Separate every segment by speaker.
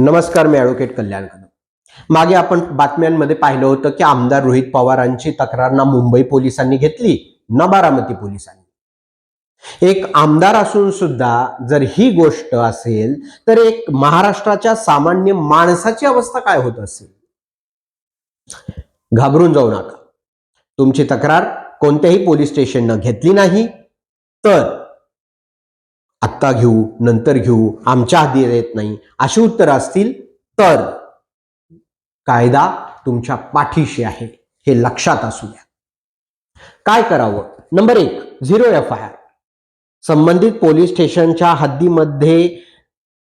Speaker 1: नमस्कार, मी ॲडव्होकेट कल्याण कदम. मागे आपण बातम्यांमध्ये पाहिलं होतं की आमदार रोहित पवारांची तक्रार ना मुंबई पोलिसांनी घेतली ना बारामती पोलिसांनी. एक आमदार असून सुद्धा जर ही गोष्ट असेल तर एक महाराष्ट्राच्या सामान्य माणसाची अवस्था काय होत असेल. घाबरून जाऊ नका. तुमची तक्रार कोणत्याही पोलीस स्टेशननं घेतली नाही तर आत्ता घेऊ, नंतर घेऊ, आमच्या हाती येत नाही अशी उत्तर असतील तर कायदा तुमच्या पाठीशी आहे, हे लक्षात असू द्या. काय करावं? Number 1, 0 FIR. संबंधित पोलीस स्टेशनच्या हद्दीमध्ये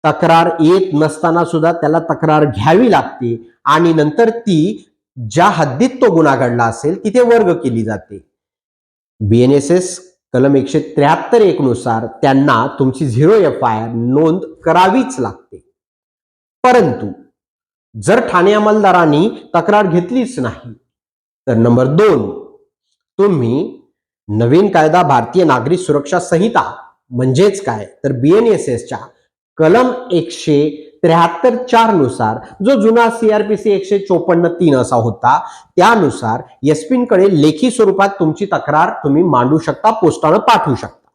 Speaker 1: तक्रार येत नसताना सुद्धा त्याला तक्रार घ्यावी लागते आणि नंतर ती ज्या हद्दीत तो गुन्हा घडला असेल तिथे वर्ग केली जाते. BNSS कलम 173(1) नुसार त्यांना तुमची 0 FIR नोंद करावीच लागते. परंतु जर ठाणे अंमलदारांनी तक्रार घेतलीच नाही तर नंबर 2, तुम्ही नवीन कायदा भारतीय नागरिक सुरक्षा संहिता म्हणजेच काय तर BNSSच्या कलम 173(4) नुसार जो जुना CRPC 154(3) असा होता त्यानुसार एसपींकडे लेखी स्वरूपात तुमची तक्रार तुम्ही मांडू शकता, पोस्टानं पाठवू शकता.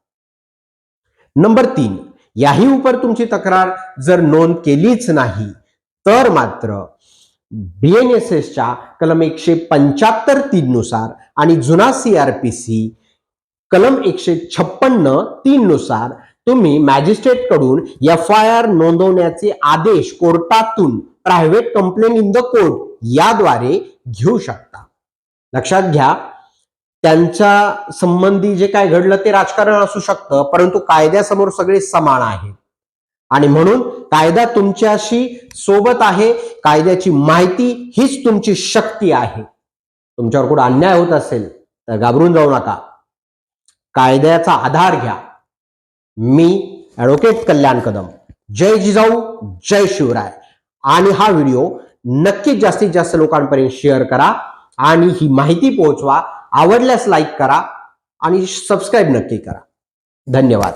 Speaker 1: नंबर 3, याही उपर तुमची तक्रार जर नोंद केलीच नाही तर मात्र BNSSच्या कलम 175(3) नुसार आणि जुना CRPC कलम 156(3) नुसार तुम्ही मॅजिस्ट्रेट कडून FIR नोंदवण्याचे आदेश कोर्टातून private complaint in the court याद्वारे घेऊ शकता. लक्षात घ्या, त्यांच्या संबंधी जे काय घडलं ते राजकारण असू शकतं, परंतु कायद्यासमोर सगळे समान आहेत आणि म्हणून कायदा तुमच्याशी सोबत आहे. कायद्याची माहिती हीच तुमची शक्ती आहे. तुमच्यावर कुठे अन्याय होत असेल तर घाबरून जाऊ नका, कायद्याचा आधार घ्या. मी ॲडव्होकेट कल्याण कदम. जय जिजाऊ, जय शिवराय. आणि हा व्हिडिओ नक्कीच जास्तीत जास्त लोकांपर्यंत शेअर करा आणि ही माहिती पोहोचवा. आवडल्यास लाईक करा आणि सबस्क्राईब नक्की करा. धन्यवाद.